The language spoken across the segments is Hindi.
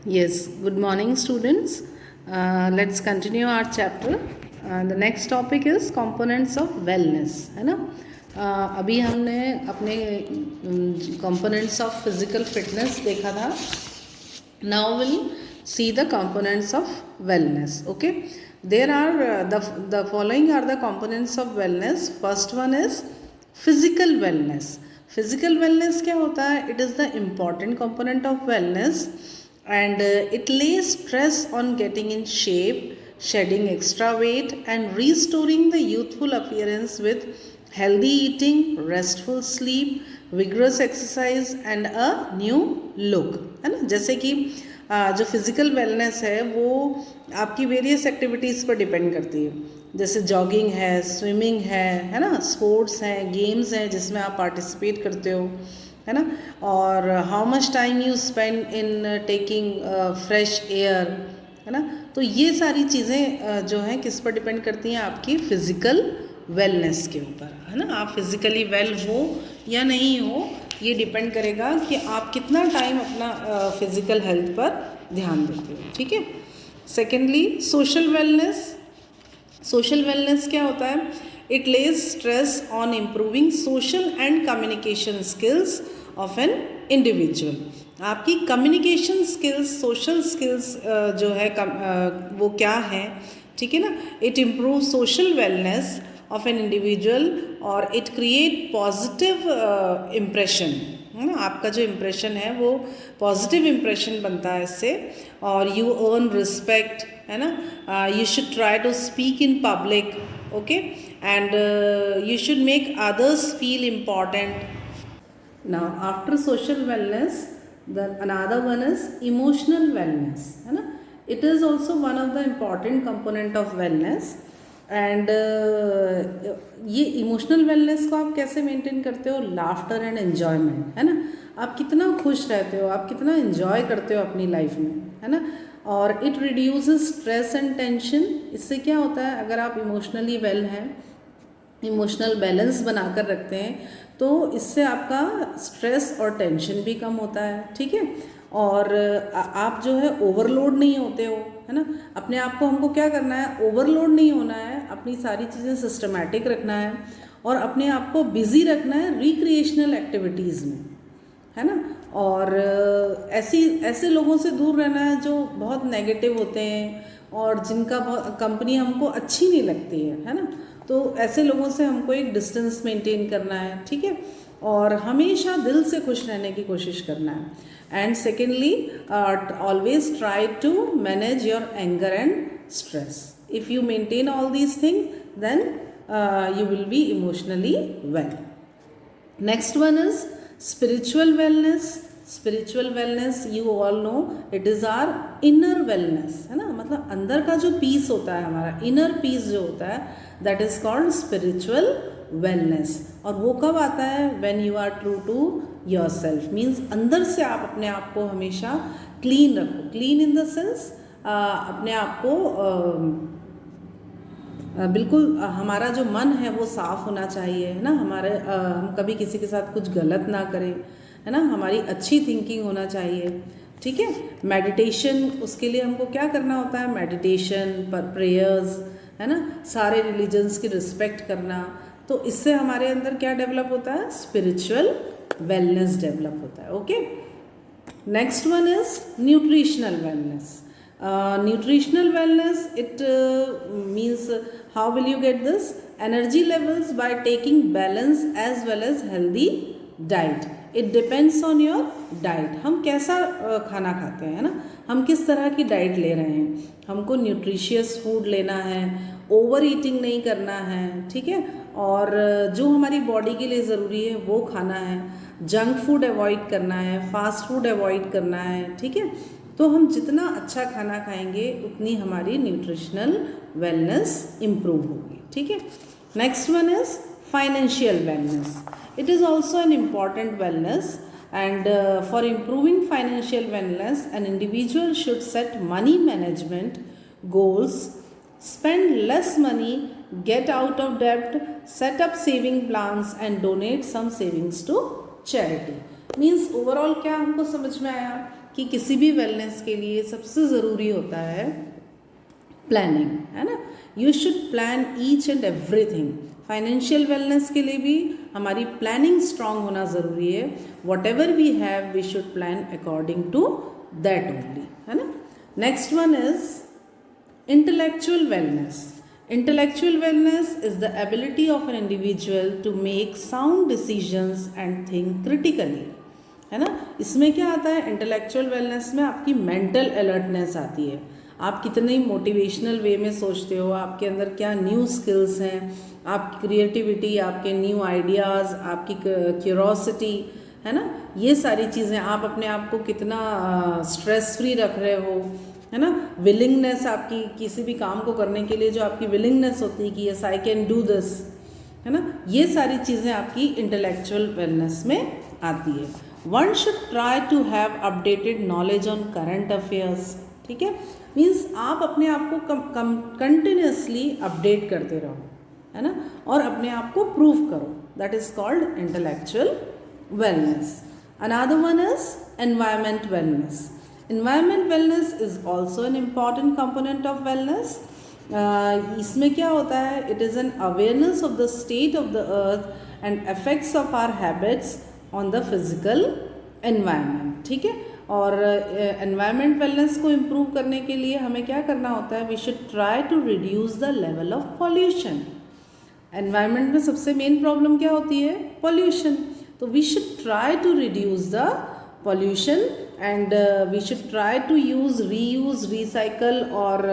Yes, good morning, students. Let's continue our chapter. The next topic is components of wellness, है ना? अभी हमने अपने components of physical fitness देखा था. Now we'll see the components of wellness. Okay, there are the following are the components of wellness. First one is physical wellness. Physical wellness क्या होता है? It is the important component of wellness, and it lays stress on getting in shape, shedding extra weight, and restoring the youthful appearance with healthy eating, restful sleep, vigorous exercise and a new look, है ना. जैसे कि जो फिज़िकल वेलनेस है वो आपकी वेरियस एक्टिविटीज़ पर डिपेंड करती है. जैसे जॉगिंग है, स्विमिंग है ना, स्पोर्ट्स हैं, गेम्स हैं जिसमें आप पार्टिसिपेट करते हो, है ना. और how much time you spend in taking fresh air, है ना. तो ये सारी चीज़ें जो हैं किस पर डिपेंड करती हैं? आपकी फ़िज़िकल वेलनेस के ऊपर, है ना. आप फिज़िकली वेल हो या नहीं हो, ये डिपेंड करेगा कि आप कितना टाइम अपना फिज़िकल हेल्थ पर ध्यान देते हो. ठीक है. Secondly, social wellness. Social wellness क्या होता है? It Lay's stress on improving social and communication skills of an individual. आपकी कम्युनिकेशन स्किल्स, सोशल स्किल्स जो है वो क्या है? ठीक है ना. It improve social wellness of an individual और इट क्रिएट पॉजिटिव इम्प्रेशन, है ना. आपका जो इम्प्रेशन है वो पॉजिटिव इम्प्रेशन बनता है इससे, और यू अर्न रिस्पेक्ट, है ना. You should try to speak in public, okay, and you should make others feel important. Now, after social wellness, the another one is emotional wellness, है ना. It is also one of the important component of wellness, and ये इमोशनल वेलनेस को आप कैसे मेंटेन करते हो? लाफ्टर एंड एन्जॉयमेंट, है ना. आप कितना खुश रहते हो, आप कितना एन्जॉय करते हो अपनी लाइफ में, है ना. और it reduces stress and tension. इससे क्या होता है? अगर आप इमोशनली वेल हैं, इमोशनल बैलेंस बनाकर रखते हैं, तो इससे आपका स्ट्रेस और टेंशन भी कम होता है. ठीक है. और आप जो है ओवरलोड नहीं होते हो, है ना. अपने आप को हमको क्या करना है? ओवरलोड नहीं होना है, अपनी सारी चीज़ें सिस्टमैटिक रखना है और अपने आप को बिज़ी रखना है रिक्रिएशनल एक्टिविटीज़ में, है ना. और ऐसे लोगों से दूर रहना है जो बहुत नेगेटिव होते हैं और जिनका कंपनी हमको अच्छी नहीं लगती है ना. तो ऐसे लोगों से हमको एक डिस्टेंस मेंटेन करना है. ठीक है. और हमेशा दिल से खुश रहने की कोशिश करना है. And secondly, always try to manage your anger and stress. If you maintain all these thing, then you will be emotionally well. Next one is spiritual wellness. Spiritual wellness, you all know, it is our inner wellness, है ना. मतलब अंदर का जो पीस होता है, हमारा इनर पीस जो होता है, that is called spiritual wellness. और वो कब आता है? when you are true to yourself, means अंदर से आप अपने आप को हमेशा क्लीन रखो. क्लीन इन द सेंस अपने आप को बिल्कुल हमारा जो मन है वो साफ़ होना चाहिए, है ना. हम कभी किसी के साथ कुछ गलत ना करें, है ना. हमारी अच्छी थिंकिंग होना चाहिए. ठीक है. मेडिटेशन, उसके लिए हमको क्या करना होता है? मेडिटेशन, पर प्रेयर्स, है ना. सारे रिलीजन्स की रिस्पेक्ट करना. तो इससे हमारे अंदर क्या डेवलप होता है? स्पिरिचुअल वेलनेस डेवलप होता है. Okay. Next one is nutritional wellness. Nutritional wellness, it means how will you get this? Energy levels by taking balance as well as healthy diet. It depends on your diet. हम कैसा खाना खाते हैं, है ना. हम किस तरह की डाइट ले रहे हैं. हमको न्यूट्रिशियस फूड लेना है, ओवर ईटिंग नहीं करना है. ठीक है. और जो हमारी बॉडी के लिए ज़रूरी है वो खाना है. जंक फूड अवॉइड करना है, फास्ट फूड अवॉइड करना है. ठीक है. तो हम जितना अच्छा खाना खाएंगे उतनी हमारी न्यूट्रिशनल वेलनेस इम्प्रूव होगी. ठीक है. Next one is financial wellness. It is also an important wellness, and for improving financial wellness an individual should set money management goals, spend less money, get out of debt, set up saving plans and donate some savings to charity. Means overall क्या हमको समझ में आया कि किसी भी वेलनेस के लिए सबसे ज़रूरी होता है प्लानिंग, है ना। You should plan each and everything. Financial wellness के लिए भी हमारी प्लानिंग स्ट्रांग होना ज़रूरी है। Whatever we have we should plan according to that only, है ना। Next one is intellectual wellness. Intellectual wellness is the ability of an individual to make sound decisions and think critically, है ना। इसमें क्या आता है, इंटेलेक्चुअल वेलनेस में आपकी मेंटल अलर्टनेस आती है। आप कितने मोटिवेशनल वे में सोचते हो, आपके अंदर क्या न्यू स्किल्स हैं, आपकी क्रिएटिविटी, आपके न्यू आइडियाज़, आपकी क्यूरोसिटी, है ना। ये सारी चीज़ें, आप अपने आप को कितना स्ट्रेस फ्री रख रहे हो, है ना। विलिंगनेस आपकी किसी भी काम को करने के लिए जो आपकी विलिंगनेस होती है कि yes I can do this, है ना। ये सारी चीज़ें आपकी इंटेलेक्चुअल वेलनेस में आती है। One should try to have updated knowledge on current affairs, ठीक है। मीन्स आप अपने आप को कंटिन्यूसली अपडेट करते रहो, है ना, और अपने आप को प्रूव करो। That is called intellectual wellness. Another one is environment wellness. Environment wellness is also an important component of wellness. इसमें क्या होता है, it is an awareness of the state of the earth and effects of our habits on the physical environment, ठीक है। और environment wellness को improve करने के लिए हमें क्या करना होता है, we should try to reduce the level of pollution. Environment में सबसे main problem क्या होती है, pollution. तो we should try to reduce the pollution and we should try to use reuse, recycle और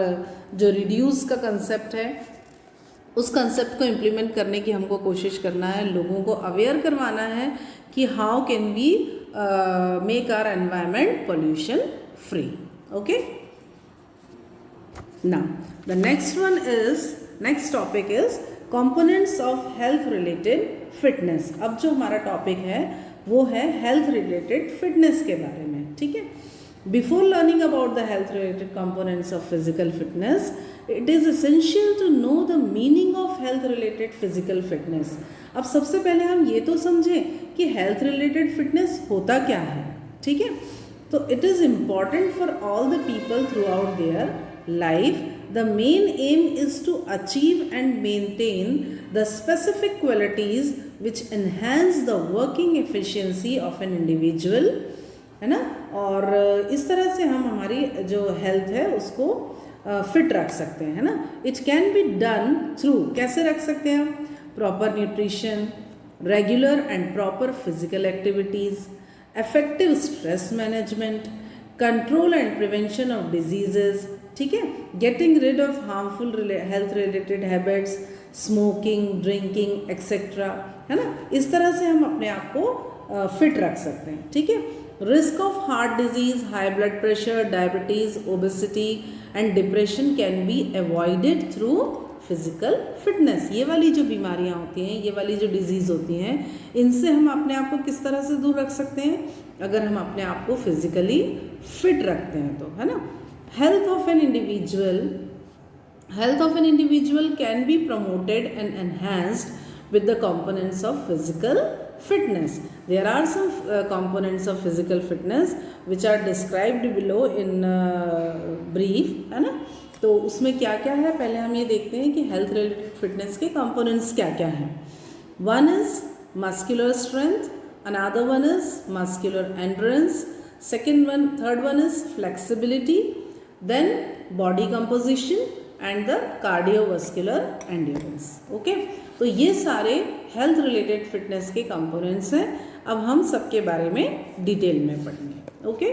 जो reduce का concept है उस concept को implement करने की हमको कोशिश करना है, लोगों को aware करवाना है कि how can we make our environment pollution free. Okay. Now the next topic is components of health related fitness. अब जो हमारा टॉपिक है वो है हेल्थ रिलेटेड फिटनेस के बारे में, ठीक है। Before learning about the health related components of physical fitness, it is essential to know the meaning of health related physical fitness. अब सबसे पहले हम ये तो समझें कि हेल्थ रिलेटेड फिटनेस होता क्या है, ठीक है। तो it is important for all the people through out their life. The main aim is to achieve and maintain the specific qualities which enhance the working efficiency of an individual, है ना। और इस तरह से हम हमारी जो हेल्थ है उसको फिट रख सकते हैं, है ना। It can be done through, कैसे रख सकते हैं हम, proper nutrition, regular and proper physical activities, effective stress management, control and prevention of diseases, ठीक है, getting rid of harmful health related habits, smoking, drinking etcetera, है ना। इस तरह से हम अपने आप को फिट रख सकते हैं, ठीक है। Risk of heart disease, high blood pressure, diabetes, obesity and depression can be avoided through physical fitness. ये वाली जो बीमारियां होती हैं, ये वाली जो डिजीज़ होती हैं, इनसे हम अपने आप को किस तरह से दूर रख सकते हैं, अगर हम अपने आप को फिजिकली फिट रखते हैं तो, है ना। Health of an individual can be promoted and enhanced with the components of physical fitness. There are some components of physical fitness which are described below in brief, है ना। तो उसमें क्या क्या है, पहले हम ये देखते हैं कि हेल्थ रिलेटेड फिटनेस के कंपोनेंट्स क्या क्या हैं. One is muscular strength, another one is muscular endurance, third one is flexibility, then body composition and the cardiovascular endurance. Okay, तो ये सारे हेल्थ रिलेटेड फिटनेस के कंपोनेंट्स हैं. अब हम सबके बारे में डिटेल में पढ़ेंगे. Okay,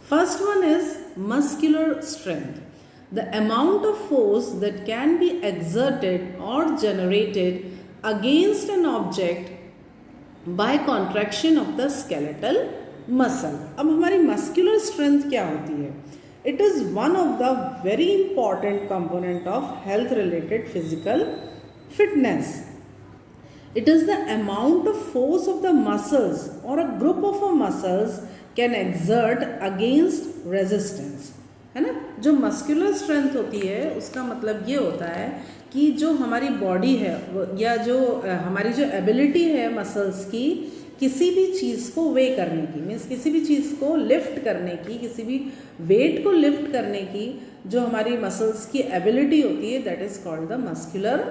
first one is muscular strength. The amount of force that can be exerted or generated against an object by contraction of the skeletal muscle. अब हमारी मस्कुलर स्ट्रेंथ क्या होती है? It is one of the very important component of health related physical fitness. It is the amount of force of the muscles or a group of muscles can exert against resistance. है ना. जो मस्कुलर स्ट्रेंथ होती है उसका मतलब ये होता है कि जो हमारी बॉडी है या जो हमारी जो एबिलिटी है मसल्स की किसी भी चीज़ को वे करने की, मीन्स किसी भी चीज़ को लिफ्ट करने की, किसी भी वेट को लिफ्ट करने की जो हमारी मसल्स की एबिलिटी होती है, that is called the muscular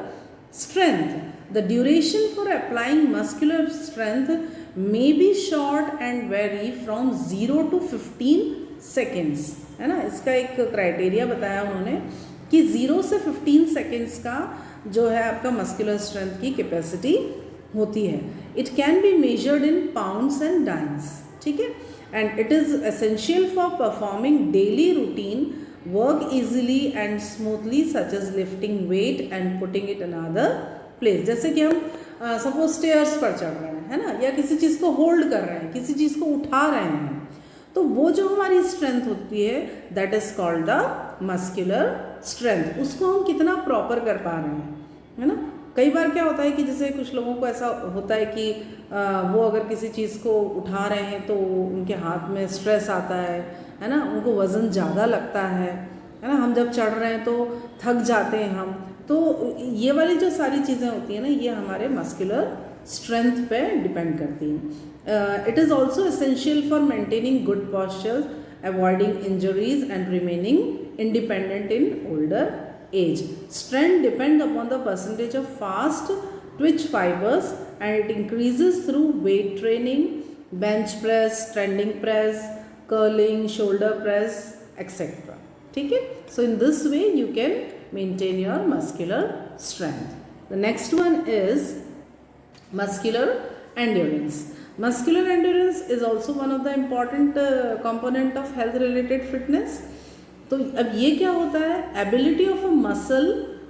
strength. The duration for applying muscular strength may be short and very from 0 to 15 seconds, है ना। इसका एक क्राइटेरिया बताया उन्होंने कि 0 से 15 सेकेंड्स का जो है आपका मस्कुलर स्ट्रेंथ की कैपेसिटी होती है। It can be measured in pounds and dynes, ठीक है। And it is essential for performing daily routine work easily and smoothly such as lifting weight and putting it in other place. जैसे कि हम सपोज स्टेयर्स पर चढ़ रहे हैं, है ना, या किसी चीज़ को होल्ड कर रहे हैं, किसी चीज़ को उठा रहे हैं, तो वो जो हमारी स्ट्रेंथ होती है that is called the muscular strength. उसको हम कितना प्रॉपर कर पा रहे हैं, है ना। कई बार क्या होता है कि जैसे कुछ लोगों को ऐसा होता है कि वो अगर किसी चीज़ को उठा रहे हैं तो उनके हाथ में स्ट्रेस आता है ना, उनको वज़न ज़्यादा लगता है ना। हम जब चढ़ रहे हैं तो थक जाते हैं हम, तो ये वाली जो सारी चीज़ें होती हैं ना, ये हमारे मस्कुलर स्ट्रेंथ पे डिपेंड करती हैं। It is also essential for maintaining good posture, avoiding injuries and remaining independent in older age. Strength depends upon the percentage of fast twitch fibers and it increases through weight training, bench press, standing press, curling, shoulder press, etc. ठीक है. So in this way you can maintain your muscular strength. The next one is muscular endurance. Muscular endurance is also one of the important component of health related fitness. तो अब ये क्या होता है, ability of a muscle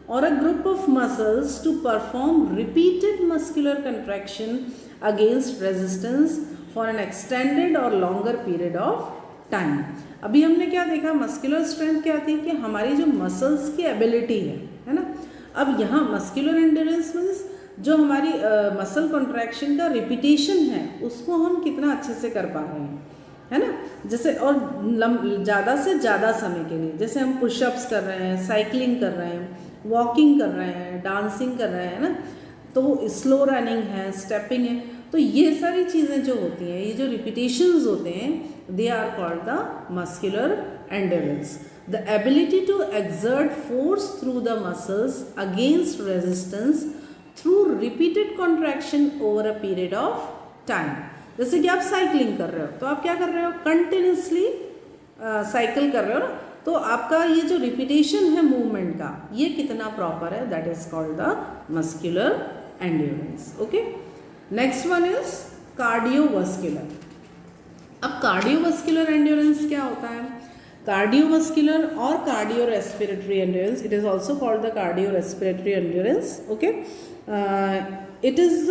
or a group of muscles to perform repeated muscular contraction against resistance for an extended or longer period of time. अभी हमने क्या देखा, मस्कुलर स्ट्रेंथ क्या थी कि हमारी जो मसल्स की एबिलिटी है ना। अब यहाँ मस्कुलर एंड्योरेंस मीन्स जो हमारी मसल कॉन्ट्रैक्शन का रिपीटेशन है उसको हम कितना अच्छे से कर पा रहे हैं, है ना। जैसे और ज़्यादा से ज़्यादा समय के लिए, जैसे हम पुशअप्स कर रहे हैं, साइकिलिंग कर रहे हैं, वॉकिंग कर रहे हैं, डांसिंग कर रहे हैं ना, तो स्लो रनिंग है, स्टेपिंग है, तो ये सारी चीज़ें जो होती हैं, ये जो रिपीटेशंस होते हैं, they are called the muscular endurance. The ability to exert force through the muscles against resistance through repeated contraction over a period of time. जैसे कि आप साइकिलिंग कर रहे हो तो आप क्या कर रहे हो, कंटिन्यूसली साइकिल कर रहे हो ना, तो आपका ये जो रिपीटेशन है मूवमेंट का, ये कितना प्रॉपर है, that is called the muscular endurance. Okay, next one is cardiovascular. अब कार्डियोवास्कुलर एंड्योरेंस क्या होता है, कार्डियोवास्कुलर और cardio respiratory endurance, it is also called the cardio respiratory endurance. Okay, it is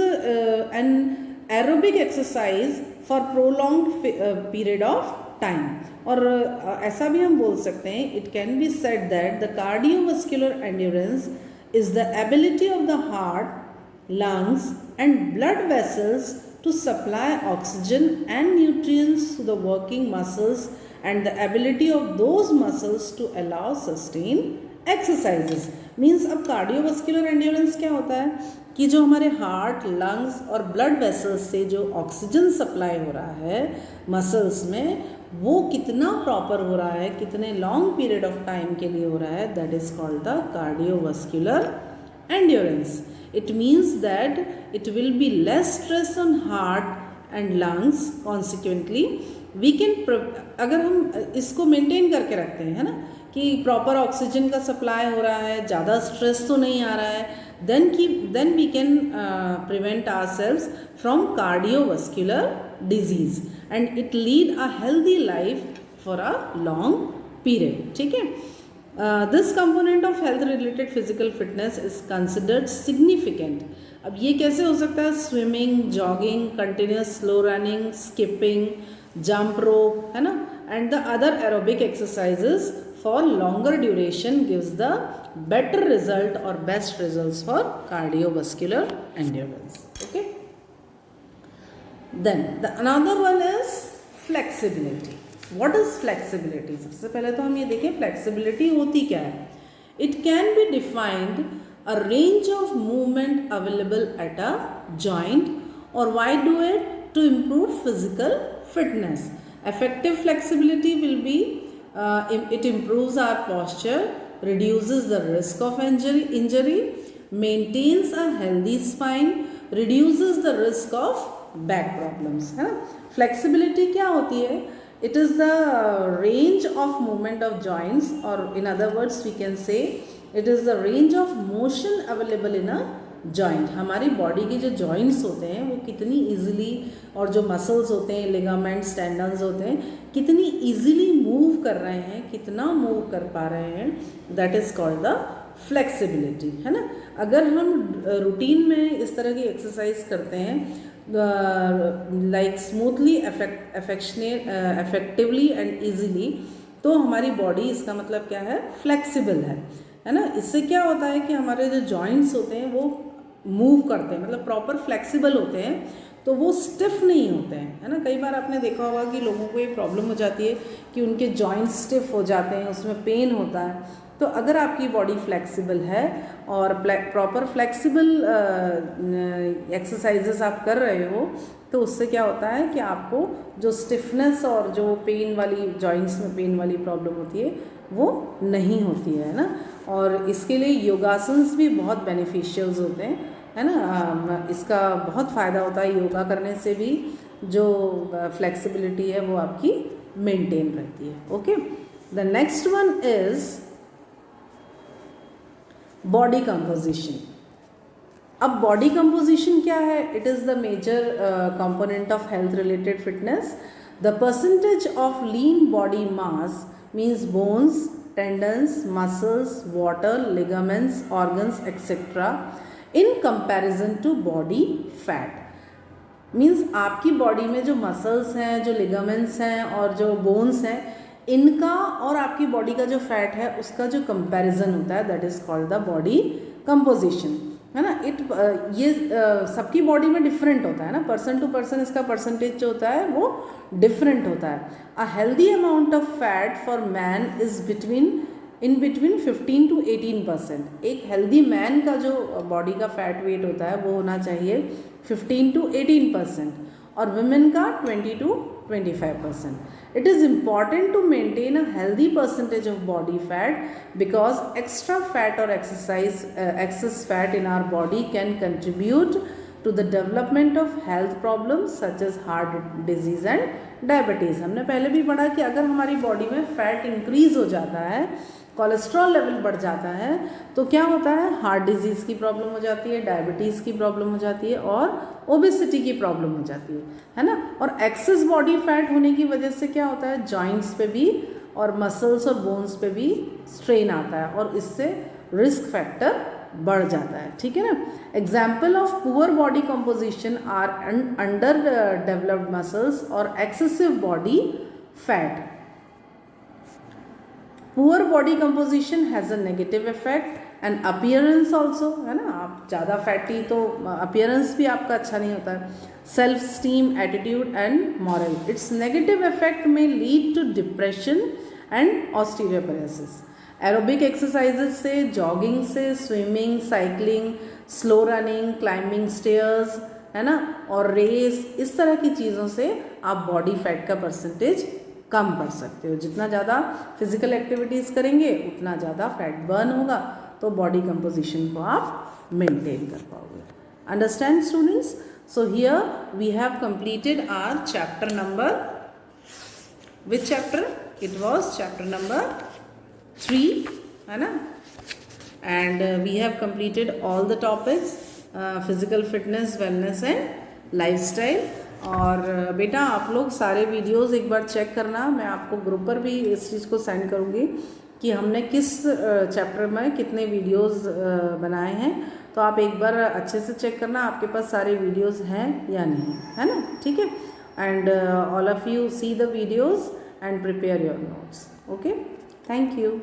an aerobic exercise for prolonged period of time. और ऐसा भी हम बोल सकते हैं, it can be said that the cardiovascular endurance is the ability of the heart, lungs and blood vessels to supply oxygen and nutrients to the working muscles and the ability of those muscles to allow sustained exercises. Means अब कार्डियोवास्कुलर एंड्योरेंस क्या होता है कि जो हमारे हार्ट, लंग्स और ब्लड वेसल्स से जो ऑक्सीजन सप्लाई हो रहा है मसल्स में, वो कितना प्रॉपर हो रहा है, कितने लॉन्ग पीरियड ऑफ टाइम के लिए हो रहा है, that is called the cardiovascular endurance. It means that it will be less stress on heart and lungs. Consequently, we can अगर हम इसको मेंटेन करके रखते हैं, है ना, कि प्रॉपर ऑक्सीजन का सप्लाई हो रहा है, ज़्यादा स्ट्रेस तो नहीं आ रहा है, then we can prevent ourselves from cardiovascular disease and it lead a healthy life for a long period. ठीक है. This component of health related physical fitness is considered significant. अब ये कैसे हो सकता है, swimming, jogging, continuous slow running, skipping, jump rope, है ना, and the other aerobic exercises for longer duration gives the better result और best results for cardiovascular endurance. Okay, then the another one is flexibility. What is flexibility? सबसे पहले तो हम ये देखें फ्लेक्सिबिलिटी होती क्या है. It can be defined a range of movement available at a joint, or why do it? to improve physical fitness. Effective flexibility will be it improves our posture, reduces the risk of injury, maintains a healthy spine, reduces the risk of back problems, है ना. Flexibility क्या होती है? It is the range of movement of joints, or in other words we can say it is the range of motion available in a joint. हमारी बॉडी के जो जॉइंट्स होते हैं वो कितनी इजीली, और जो मसल्स होते हैं, लिगामेंट्स, टेंडन्स होते हैं, कितनी इजीली मूव कर रहे हैं, कितना मूव कर पा रहे हैं, that is called the flexibility, है ना. अगर हम रूटीन में इस तरह की एक्सरसाइज करते हैं like smoothly, effectively and easily, तो हमारी बॉडी, इसका मतलब क्या है, फ्लेक्सिबल है ना. इससे क्या होता है कि हमारे जो जॉइंट्स होते हैं वो मूव करते हैं, मतलब प्रॉपर फ्लेक्सिबल होते हैं, तो वो स्टिफ नहीं होते हैं, है ना. कई बार आपने देखा होगा कि लोगों को ये प्रॉब्लम हो जाती है कि उनके जॉइंट्स स्टिफ हो जाते हैं, उसमें पेन होता है. तो अगर आपकी बॉडी फ्लेक्सिबल है और प्रॉपर फ्लेक्सिबल एक्सरसाइजेस आप कर रहे हो, तो उससे क्या होता है कि आपको जो स्टिफनेस और जो पेन वाली, जॉइंट्स में पेन वाली प्रॉब्लम होती है वो नहीं होती है ना. और इसके लिए योगासन्स भी बहुत बेनिफिशियल्स होते हैं, है ना. इसका बहुत फ़ायदा होता है. योगा करने से भी जो फ्लेक्सिबिलिटी है वो आपकी मेंटेन रहती है. Okay, the next one is body composition. अब बॉडी कंपोजिशन क्या है? It is the major component of health related fitness. The percentage of lean body mass means bones, tendons, muscles, water, ligaments, organs, etc. in comparison to body fat. Means आपकी बॉडी में जो मसल्स हैं, जो लिगामेंट्स हैं और जो बोन्स हैं, इनका और आपकी बॉडी का जो फैट है उसका जो कंपैरिजन होता है, that is called the body composition, है ना. ये सबकी बॉडी में डिफरेंट होता है ना. पर्सन टू पर्सन इसका परसेंटेज जो होता है वो डिफरेंट होता है. A healthy amount of fat for man is in between 15 to 18%. एक हेल्दी मैन का जो बॉडी का फैट वेट होता है वो होना चाहिए 15 to 18%, और वुमेन का 20 to 25%. It is important to maintain a healthy percentage of body fat because extra fat or excess fat in our body can contribute to the development of health problems such as heart disease and diabetes. हमने पहले भी पढ़ा कि अगर हमारी बॉडी में फैट इंक्रीज हो जाता है, कोलेस्ट्रॉल लेवल बढ़ जाता है, तो क्या होता है, हार्ट डिजीज़ की प्रॉब्लम हो जाती है, डायबिटीज़ की प्रॉब्लम हो जाती है और ओबेसिटी की प्रॉब्लम हो जाती है ना. और एक्सेस बॉडी फैट होने की वजह से क्या होता है, जॉइंट्स पे भी और मसल्स और बोन्स पे भी स्ट्रेन आता है और इससे रिस्क फैक्टर बढ़ जाता है. ठीक है ना. Example of poor body composition are under developed muscles और excessive body fat. Poor body composition has a negative effect and appearance also, है ना. आप ज़्यादा फैटी तो अपीयरेंस भी आपका अच्छा नहीं होता है. Self esteem, attitude and morale. Its negative effect में lead to depression and osteoporosis. Aerobic exercises से, जॉगिंग से, swimming, cycling, slow running, climbing stairs, है ना, और रेस, इस तरह की चीज़ों से आप बॉडी फैट का परसेंटेज कम कर सकते हो. जितना ज़्यादा फिजिकल एक्टिविटीज़ करेंगे उतना ज़्यादा फैट बर्न होगा, तो बॉडी कंपोजिशन को आप मेंटेन कर पाओगे. Understand students? So here we have completed our chapter number, which chapter? It was chapter number 3, है ना. And we have completed all the topics, physical fitness, wellness and lifestyle. और बेटा आप लोग सारे वीडियोस एक बार चेक करना. मैं आपको ग्रुप पर भी इस चीज़ को सेंड करूँगी कि हमने किस चैप्टर में कितने वीडियोस बनाए हैं, तो आप एक बार अच्छे से चेक करना आपके पास सारे वीडियोस हैं या नहीं, है ना. ठीक है. And all of you see the videos and prepare your notes. Okay, thank you.